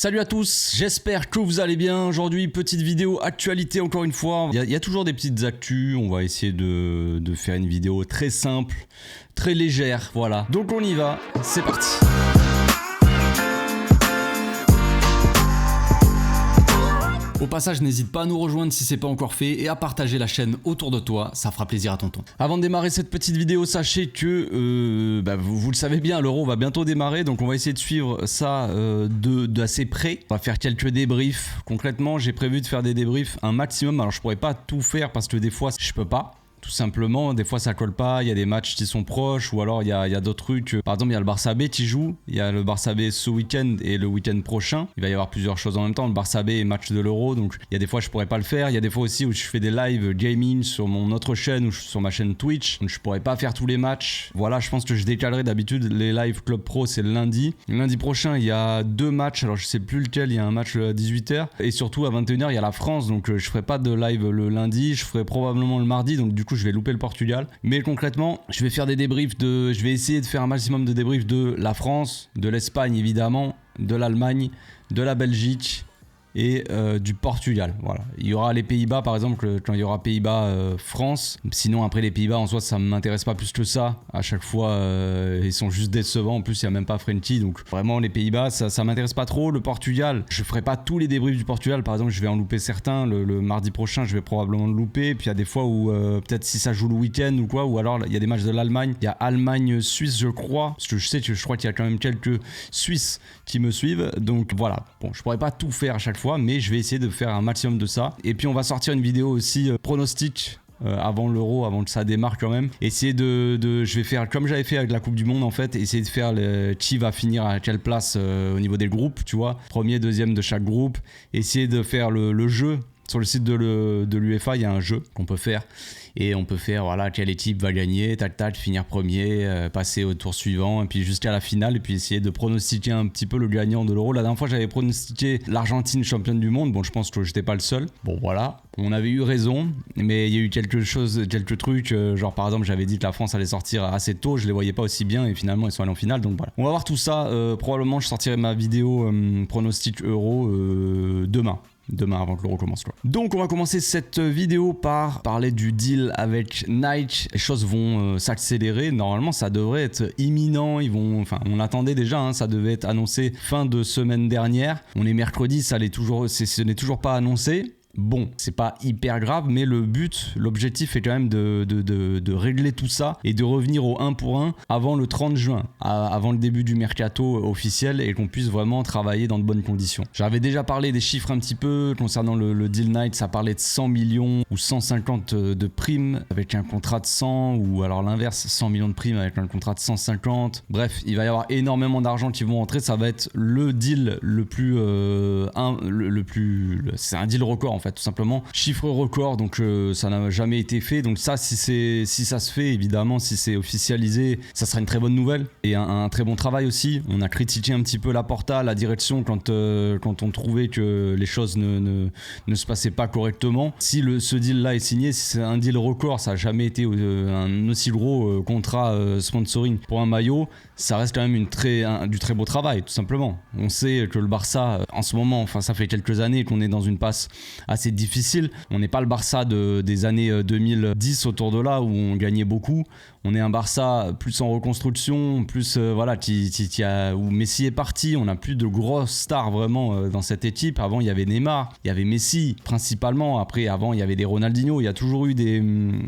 Salut à tous, j'espère que vous allez bien. Aujourd'hui, petite vidéo actualité encore une fois. Il y a toujours des petites actus, on va essayer de faire une vidéo très simple, très légère, voilà. Donc on y va, c'est parti. Au passage, n'hésite pas à nous rejoindre si c'est pas encore fait et à partager la chaîne autour de toi, ça fera plaisir à tonton. Avant de démarrer cette petite vidéo, sachez que vous le savez bien, l'Euro va bientôt démarrer, donc on va essayer de suivre ça d'assez près. On va faire quelques débriefs. Concrètement, j'ai prévu de faire des débriefs un maximum. Alors je pourrais pas tout faire parce que des fois je peux pas. Tout simplement, des fois ça colle pas, il y a des matchs qui sont proches ou alors il y a d'autres trucs. Par exemple, il y a le Barça B qui joue, il y a le Barça B ce week-end et le week-end prochain. Il va y avoir plusieurs choses en même temps. Le Barça B est match de l'Euro, donc il y a des fois je pourrais pas le faire. Il y a des fois aussi où je fais des live gaming sur mon autre chaîne ou sur ma chaîne Twitch. Donc je pourrais pas faire tous les matchs. Voilà, je pense que je décalerai d'habitude les live Club Pro, c'est le lundi. Le lundi prochain, il y a deux matchs, alors je sais plus lequel, il y a un match à 18h et surtout à 21h, il y a la France, donc je ferai pas de live le lundi, je ferai probablement le mardi, donc du coup je vais louper le Portugal. Mais concrètement, je vais faire des débriefs je vais essayer de faire un maximum de débriefs de la France, de l'Espagne évidemment, de l'Allemagne, de la Belgique et du Portugal. Voilà. Il y aura les Pays-Bas par exemple quand il y aura Pays-Bas France. Sinon après les Pays-Bas en soi ça m'intéresse pas plus que ça. À chaque fois ils sont juste décevants. En plus il y a même pas Frenchie, donc vraiment les Pays-Bas ça m'intéresse pas trop. Le Portugal, je ferai pas tous les débriefs du Portugal. Par exemple je vais en louper certains. Le mardi prochain je vais probablement le louper. Puis il y a des fois où peut-être si ça joue le week-end ou quoi, ou alors il y a des matchs de l'Allemagne. Il y a Allemagne-Suisse je crois. Parce que je crois qu'il y a quand même quelques Suisses qui me suivent. Donc voilà. Bon, je pourrais pas tout faire à chaque fois, mais je vais essayer de faire un maximum de ça. Et puis on va sortir une vidéo aussi pronostic avant l'Euro, avant que ça démarre quand même. Essayer je vais faire comme j'avais fait avec la Coupe du Monde en fait, essayer de faire qui va finir à quelle place au niveau des groupes, tu vois, premier, deuxième de chaque groupe. Essayer de faire le jeu. Sur le site de l'UEFA, il y a un jeu qu'on peut faire. Et on peut faire, voilà, quelle équipe va gagner, tac, finir premier, passer au tour suivant, et puis jusqu'à la finale, et puis essayer de pronostiquer un petit peu le gagnant de l'Euro. La dernière fois, j'avais pronostiqué l'Argentine championne du monde. Bon, je pense que j'étais pas le seul. Bon, voilà. On avait eu raison, mais il y a eu quelques trucs, genre par exemple, j'avais dit que la France allait sortir assez tôt, je les voyais pas aussi bien, et finalement, ils sont allés en finale, donc voilà. On va voir tout ça. Probablement, je sortirai ma vidéo pronostic Euro demain avant que l'Euro commence quoi. Donc on va commencer cette vidéo par parler du deal avec Nike. Les choses vont s'accélérer. Normalement ça devrait être imminent. On l'attendait déjà, hein, ça devait être annoncé fin de semaine dernière. On est mercredi, ce n'est toujours pas annoncé. Bon, c'est pas hyper grave, mais l'objectif est quand même de régler tout ça et de revenir au 1 pour 1 avant le 30 juin, avant le début du mercato officiel et qu'on puisse vraiment travailler dans de bonnes conditions. J'avais déjà parlé des chiffres un petit peu concernant le deal Night, ça parlait de 100 millions ou 150 de primes avec un contrat de 100 ou alors l'inverse, 100 millions de primes avec un contrat de 150. Bref, il va y avoir énormément d'argent qui vont entrer, ça va être le deal c'est un deal record en fait, tout simplement. Chiffre record, donc ça n'a jamais été fait. Donc ça, si ça se fait, évidemment, si c'est officialisé, ça sera une très bonne nouvelle et un très bon travail aussi. On a critiqué un petit peu Laporta, la direction, quand on trouvait que les choses ne se passaient pas correctement. Si ce deal-là est signé, si c'est un deal record, ça n'a jamais été un aussi gros contrat sponsoring pour un maillot, ça reste quand même du très beau travail, tout simplement. On sait que le Barça, en ce moment, enfin ça fait quelques années qu'on est dans une passe assez difficile. On n'est pas le Barça des années 2010 autour de là où on gagnait beaucoup. On est un Barça plus en reconstruction, plus où Messi est parti. On n'a plus de grosses stars vraiment dans cette équipe. Avant il y avait Neymar, il y avait Messi principalement. Après avant il y avait des Ronaldinho. Il y a toujours eu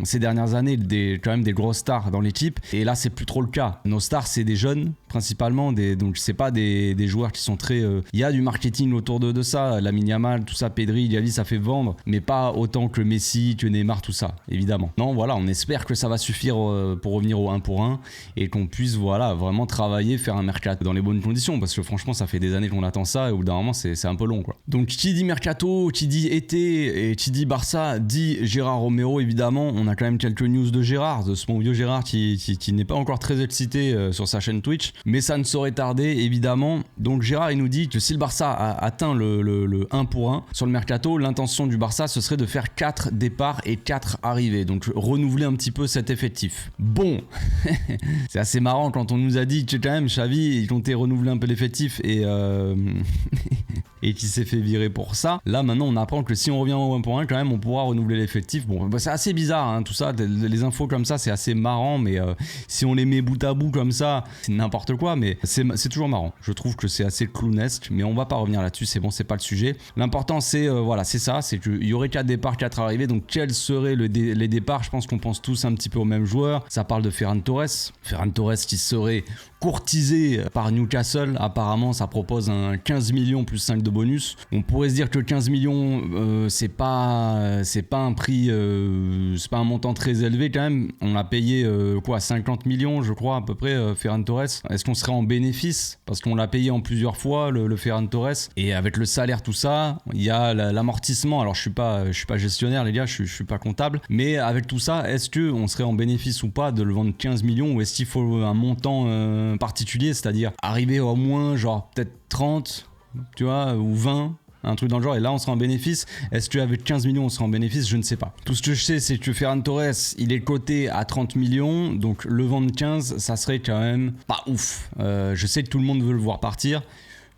ces dernières années quand même des grosses stars dans l'équipe. Et là c'est plus trop le cas. Nos stars c'est des jeunes principalement, donc c'est pas des joueurs qui sont très. Il y a du marketing autour de ça. Lamine Yamal, tout ça, Pedri, Gavi, ça fait vendre, mais pas autant que Messi, que Neymar, tout ça, évidemment. Non, voilà, on espère que ça va suffire pour revenir au 1 pour 1 et qu'on puisse vraiment travailler, faire un mercato dans les bonnes conditions, parce que franchement ça fait des années qu'on attend ça et au bout d'un moment c'est un peu long quoi. Donc qui dit mercato, qui dit été et qui dit Barça dit Gérard Romero évidemment. On a quand même quelques news de Gérard, de ce bon vieux Gérard qui n'est pas encore très excité sur sa chaîne Twitch, mais ça ne saurait tarder évidemment. Donc Gérard il nous dit que si le Barça a atteint le 1 pour 1 sur le mercato, l'intention du Barça ce serait de faire 4 départs et 4 arrivées, donc renouveler un petit peu cet effectif. Bon, c'est assez marrant quand on nous a dit que quand même Xavi il comptait renouveler un peu l'effectif et et qui s'est fait virer pour ça. Là maintenant on apprend que si on revient au 1 pour 1 quand même on pourra renouveler l'effectif. Bon bah, c'est assez bizarre hein, tout ça, les infos comme ça c'est assez marrant, mais si on les met bout à bout comme ça c'est n'importe quoi, mais c'est toujours marrant. Je trouve que c'est assez clownesque, mais on va pas revenir là-dessus, c'est bon, c'est pas le sujet. L'important c'est voilà, c'est ça, c'est qu'il y aurait 4 départs, 4 arrivées, donc quels seraient les départs? Je pense qu'on pense tous un petit peu au même joueur. Ça parle de Ferran Torres qui serait courtisé par Newcastle. Apparemment ça propose un 15 millions plus 5 de bonus. On pourrait se dire que 15 millions c'est pas un prix, c'est pas un montant très élevé quand même. On a payé 50 millions je crois à peu près Ferran Torres. Est-ce qu'on serait en bénéfice parce qu'on l'a payé en plusieurs fois le Ferran Torres, et avec le salaire tout ça, il y a l'amortissement. Alors je suis pas gestionnaire les gars, je suis pas comptable, mais avec tout ça, est-ce que on serait en bénéfice ou pas de le vendre 15 millions, ou est-ce qu'il faut un montant particulier, c'est-à-dire arriver au moins genre peut-être 30, tu vois, ou 20, un truc dans le genre, et là on sera en bénéfice. Est-ce qu'avec 15 millions on sera en bénéfice? Je ne sais pas. Tout ce que je sais c'est que Ferran Torres il est coté à 30 millions, donc le vendre 15 ça serait quand même pas ouf. Je sais que tout le monde veut le voir partir,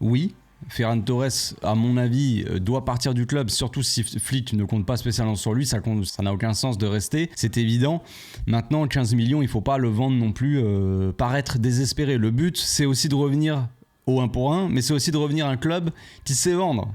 oui. Ferran Torres, à mon avis, doit partir du club, surtout si Flick ne compte pas spécialement sur lui, ça n'a aucun sens de rester, c'est évident. Maintenant, 15 millions, il ne faut pas le vendre non plus, paraître désespéré. Le but, c'est aussi de revenir au 1 pour 1, mais c'est aussi de revenir à un club qui sait vendre.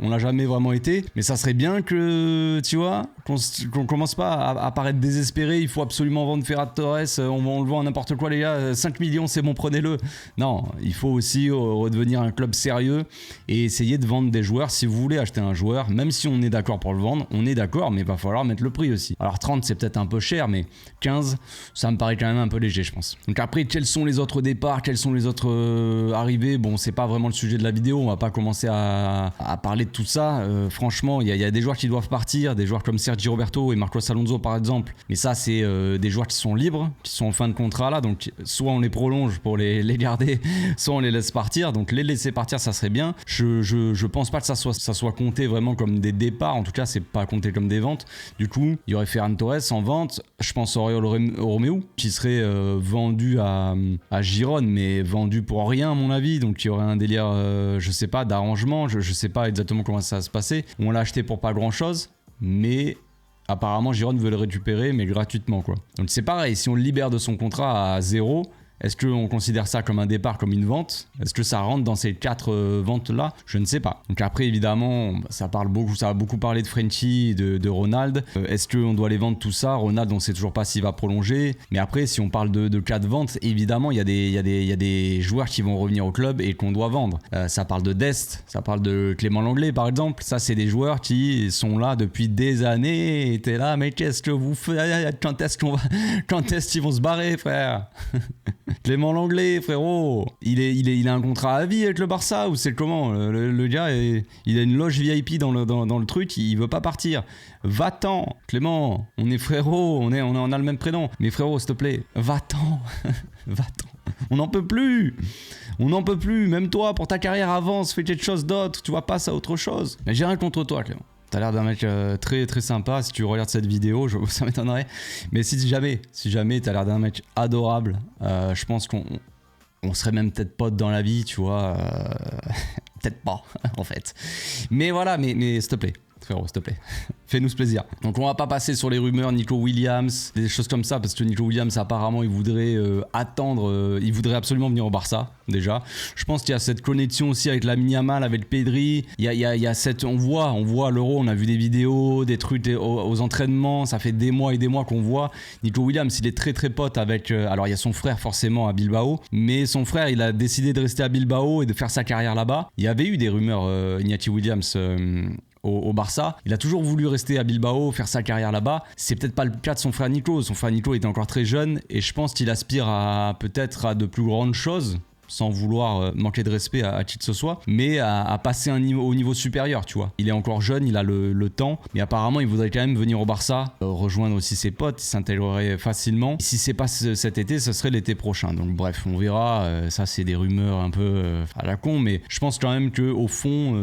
On l'a jamais vraiment été, mais ça serait bien que, tu vois, qu'on commence pas à paraître désespéré. Il faut absolument vendre Ferran Torres, on le vend à n'importe quoi les gars, 5 millions c'est bon, prenez-le. Non, il faut aussi redevenir un club sérieux et essayer de vendre des joueurs. Si vous voulez acheter un joueur, même si on est d'accord pour le vendre, on est d'accord, mais il va falloir mettre le prix aussi. Alors 30 c'est peut-être un peu cher, mais 15 ça me paraît quand même un peu léger je pense. Donc après, quels sont les autres départs, quels sont les autres arrivées? Bon, c'est pas vraiment le sujet de la vidéo, on va pas commencer à parler de tout ça. Franchement, il y a des joueurs qui doivent partir, des joueurs comme Sergi Roberto et Marcos Alonso par exemple, mais ça c'est des joueurs qui sont libres, qui sont en fin de contrat là, donc soit on les prolonge pour les garder, soit on les laisse partir. Donc les laisser partir ça serait bien. Je pense pas que ça soit compté vraiment comme des départs, en tout cas c'est pas compté comme des ventes. Du coup il y aurait Ferran Torres en vente, je pense Oriol Romeu qui serait vendu à Girone, mais vendu pour rien à mon avis, donc il y aurait un délire je sais pas d'arrangement, je sais pas exactement comment ça va se passer. On l'a acheté pour pas grand chose, mais apparemment Girone veut le récupérer mais gratuitement quoi. Donc c'est pareil, si on le libère de son contrat à 0, est-ce qu'on considère ça comme un départ, comme une vente? Est-ce que ça rentre dans ces 4 ventes là? Je ne sais pas. Donc après évidemment ça va beaucoup parler de Frenkie, de Ronald. Est-ce qu'on doit les vendre tout ça? Ronald on sait toujours pas s'il va prolonger, mais après si on parle de 4 ventes, évidemment il y a des joueurs qui vont revenir au club et qu'on doit vendre. Ça parle de Dest, ça parle de Clément Lenglet par exemple. Ça c'est des joueurs qui sont là depuis des années et t'es là mais qu'est-ce que vous faites? Quand est-ce qu'ils vont se barrer frère? Clément Lenglet, frérot, il a un contrat à vie avec le Barça ou c'est comment? Le gars, il a une loge VIP dans le truc, il veut pas partir. Va-t'en, Clément, on est frérot, on a le même prénom. Mais frérot, s'il te plaît, va-t'en, va-t'en. On n'en peut plus. On n'en peut plus. Même toi, pour ta carrière, avance, fais quelque chose d'autre. Tu vois, passe à autre chose. Mais j'ai rien contre toi, Clément. T'as l'air d'un mec très très sympa. Si tu regardes cette vidéo, ça m'étonnerait. Mais si jamais t'as l'air d'un mec adorable, je pense qu'on serait même peut-être potes dans la vie, tu vois. Peut-être pas, en fait. Mais voilà, mais s'il te plaît. Frérot, s'il te plaît, fais-nous ce plaisir. Donc on va pas passer sur les rumeurs Nico Williams, des choses comme ça, parce que Nico Williams apparemment il voudrait il voudrait absolument venir au Barça déjà. Je pense qu'il y a cette connexion aussi avec Lamine Yamal, avec Pedri. Il y a cette, on voit l'Euro, on a vu des vidéos, des trucs aux entraînements, ça fait des mois et des mois qu'on voit. Nico Williams il est très très pote avec, alors il y a son frère forcément à Bilbao, mais son frère il a décidé de rester à Bilbao et de faire sa carrière là-bas. Il y avait eu des rumeurs Iñaki Williams au Barça, il a toujours voulu rester à Bilbao, faire sa carrière là-bas. C'est peut-être pas le cas de son frère Nico. Son frère Nico était encore très jeune et je pense qu'il aspire peut-être à de plus grandes choses, sans vouloir manquer de respect à qui que ce soit, mais à passer au niveau supérieur, tu vois. Il est encore jeune, il a le temps, mais apparemment il voudrait quand même venir au Barça, rejoindre aussi ses potes, il s'intégrerait facilement. Si c'est pas cet été, ce serait l'été prochain. Donc bref, on verra. Ça c'est des rumeurs un peu à la con, mais je pense quand même qu'au fond,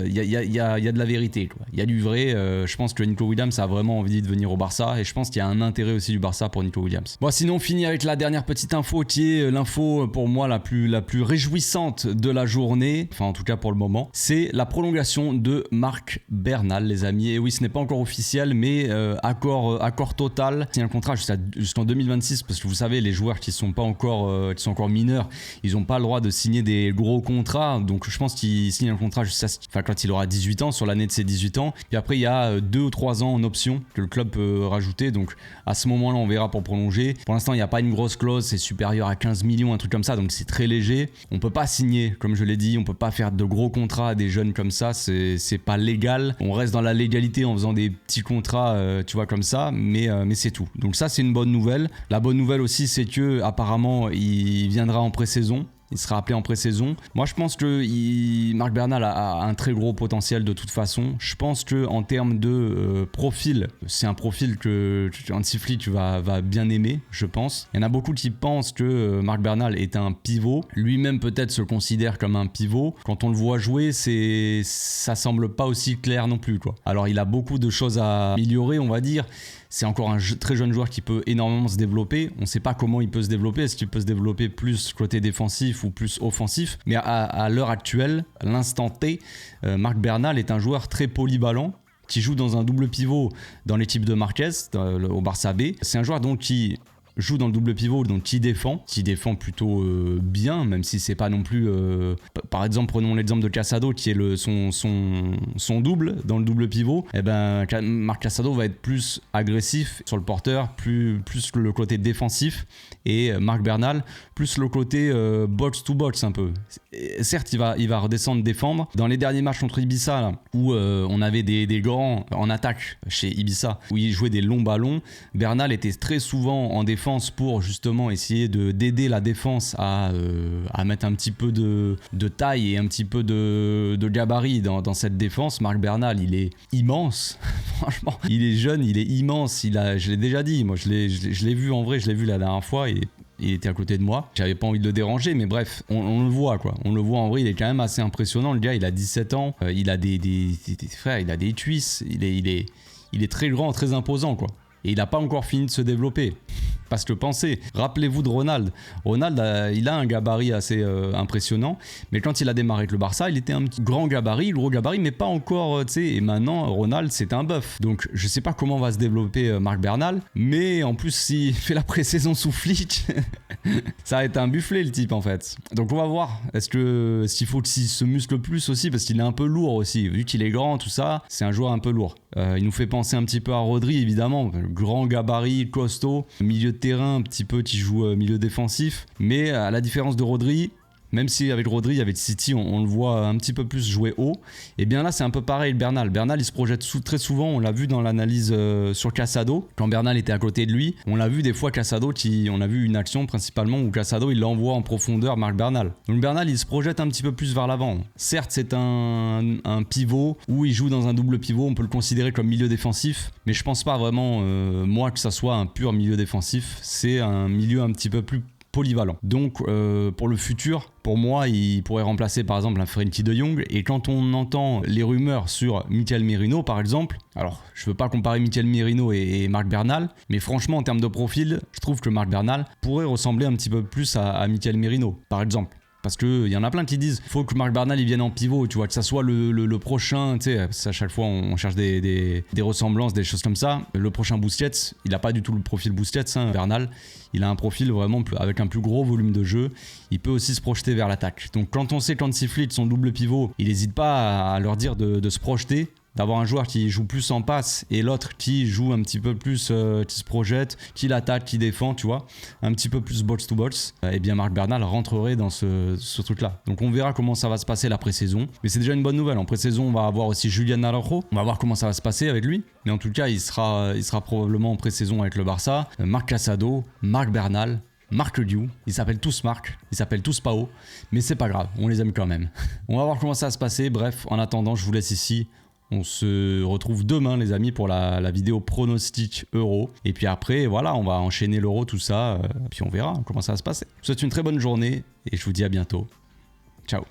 il y a de la vérité, quoi. Il y a du vrai. Je pense que Nico Williams a vraiment envie de venir au Barça et je pense qu'il y a un intérêt aussi du Barça pour Nico Williams. Bon, sinon on finit avec la dernière petite info qui est l'info pour moi la plus réjouissante de la journée, enfin en tout cas pour le moment, c'est la prolongation de Marc Bernal, les amis. Et oui, ce n'est pas encore officiel, mais accord total. Il y a un contrat jusqu'en 2026, parce que vous savez, les joueurs qui sont encore mineurs, ils n'ont pas le droit de signer des gros contrats. Donc je pense qu'il signe un contrat quand il aura 18 ans, sur l'année de ses 18 ans. Puis après, il y a 2 ou 3 ans en option que le club peut rajouter. Donc à ce moment-là, on verra pour prolonger. Pour l'instant, il n'y a pas une grosse clause, c'est supérieur à 15 millions, un truc comme ça. Donc c'est très léger. On peut pas signer, comme je l'ai dit, on peut pas faire de gros contrats à des jeunes comme ça. C'est pas légal. On reste dans la légalité en faisant des petits contrats, tu vois, comme ça. Mais c'est tout. Donc ça, c'est une bonne nouvelle. La bonne nouvelle aussi, c'est que apparemment, il viendra en pré-saison. Il sera appelé en pré-saison. Moi, je pense que Marc Bernal a un très gros potentiel de toute façon. Je pense qu'en termes de profil, c'est un profil que Hansi Flick va bien aimer, je pense. Il y en a beaucoup qui pensent que Marc Bernal est un pivot. Lui-même peut-être se considère comme un pivot. Quand on le voit jouer, ça semble pas aussi clair non plus, quoi. Alors, il a beaucoup de choses à améliorer, on va dire. C'est encore un très jeune joueur qui peut énormément se développer. On ne sait pas comment il peut se développer. Est-ce qu'il peut se développer plus côté défensif ou plus offensif? Mais à l'heure actuelle, à l'instant T, Marc Bernal est un joueur très polyvalent qui joue dans un double pivot dans l'équipe de Marquez, au Barça B. C'est un joueur donc qui joue dans le double pivot, donc qui défend plutôt bien, même si c'est pas non plus par exemple, prenons l'exemple de Casado qui est son double dans le double pivot. Et ben Marc Casado va être plus agressif sur le porteur, plus le côté défensif, et Marc Bernal plus le côté box to box un peu. Certes, il va redescendre défendre. Dans les derniers matchs contre Ibiza là, où on avait des grands en attaque chez Ibiza, où il jouait des longs ballons, Bernal était très souvent en défense pour justement essayer d'aider la défense à mettre un petit peu de taille et un petit peu de gabarit dans cette défense. Marc Bernal, il est immense. Franchement, il est jeune, il est immense. Je l'ai déjà dit, moi je l'ai vu en vrai, je l'ai vu la dernière fois et il était à côté de moi. J'avais pas envie de le déranger, mais bref, on le voit quoi. On le voit en vrai, il est quand même assez impressionnant. Le gars, il a 17 ans, il a des frères, il a des cuisses, il est très grand, très imposant quoi. Et il n'a pas encore fini de se développer. Parce que pensez, rappelez-vous de Ronald. Ronald, il a un gabarit assez impressionnant. Mais quand il a démarré avec le Barça, il était un petit gros gabarit, mais pas encore, tu sais. Et maintenant, Ronald, c'est un bœuf. Donc, je sais pas comment va se développer Marc Bernal. Mais en plus, s'il fait la pré-saison sous Flick, ça va être un bufflet, le type, en fait. Donc, on va voir. Est-ce qu'il faut qu'il se muscle plus aussi? Parce qu'il est un peu lourd aussi. Vu qu'il est grand, tout ça, c'est un joueur un peu lourd. Il nous fait penser un petit peu à Rodri, évidemment. Grand gabarit, costaud, milieu de terrain un petit peu qui joue milieu défensif. Mais à la différence de Rodri, même si avec Rodri, avec City, on le voit un petit peu plus jouer haut, et bien là c'est un peu pareil le Bernal. Bernal il se projette très souvent, on l'a vu dans l'analyse sur Casado, quand Bernal était à côté de lui, on l'a vu des fois Casado, on a vu une action principalement où Casado il l'envoie en profondeur Marc Bernal. Donc Bernal il se projette un petit peu plus vers l'avant. Certes c'est un pivot où il joue dans un double pivot, on peut le considérer comme milieu défensif, mais je pense pas vraiment moi que ça soit un pur milieu défensif, c'est un milieu un petit peu plus polyvalent. Donc pour le futur, pour moi, il pourrait remplacer par exemple un Frenkie de Jong. Et quand on entend les rumeurs sur Mikel Merino par exemple, alors je veux pas comparer Mikel Merino et Marc Bernal, mais franchement en termes de profil, je trouve que Marc Bernal pourrait ressembler un petit peu plus à Mikel Merino par exemple. Parce qu'il y en a plein qui disent faut que Marc Bernal il vienne en pivot, tu vois, que ça soit le prochain, tu sais, à chaque fois on cherche des ressemblances, des choses comme ça. Le prochain Busquets, il a pas du tout le profil Busquets, hein, Bernal. Il a un profil vraiment avec un plus gros volume de jeu. Il peut aussi se projeter vers l'attaque. Donc quand on sait qu'Hansi Flick, son double pivot, il n'hésite pas à leur dire de se projeter, d'avoir un joueur qui joue plus en passe et l'autre qui joue un petit peu plus, qui se projette, qui l'attaque, qui défend, tu vois, un petit peu plus box to box, et bien Marc Bernal rentrerait dans ce truc-là. Donc on verra comment ça va se passer la pré-saison, mais c'est déjà une bonne nouvelle. En pré-saison, on va avoir aussi Julian Araujo, on va voir comment ça va se passer avec lui, mais en tout cas, il sera probablement en pré-saison avec le Barça. Marc Casado, Marc Bernal, Marc Liu, ils s'appellent tous Marc, ils s'appellent tous Pao, mais c'est pas grave, on les aime quand même. On va voir comment ça va se passer. Bref, en attendant, je vous laisse ici. On se retrouve demain les amis pour la vidéo pronostic euro. Et puis après voilà, on va enchaîner l'euro, tout ça. Puis on verra comment ça va se passer. Je vous souhaite une très bonne journée et je vous dis à bientôt. Ciao.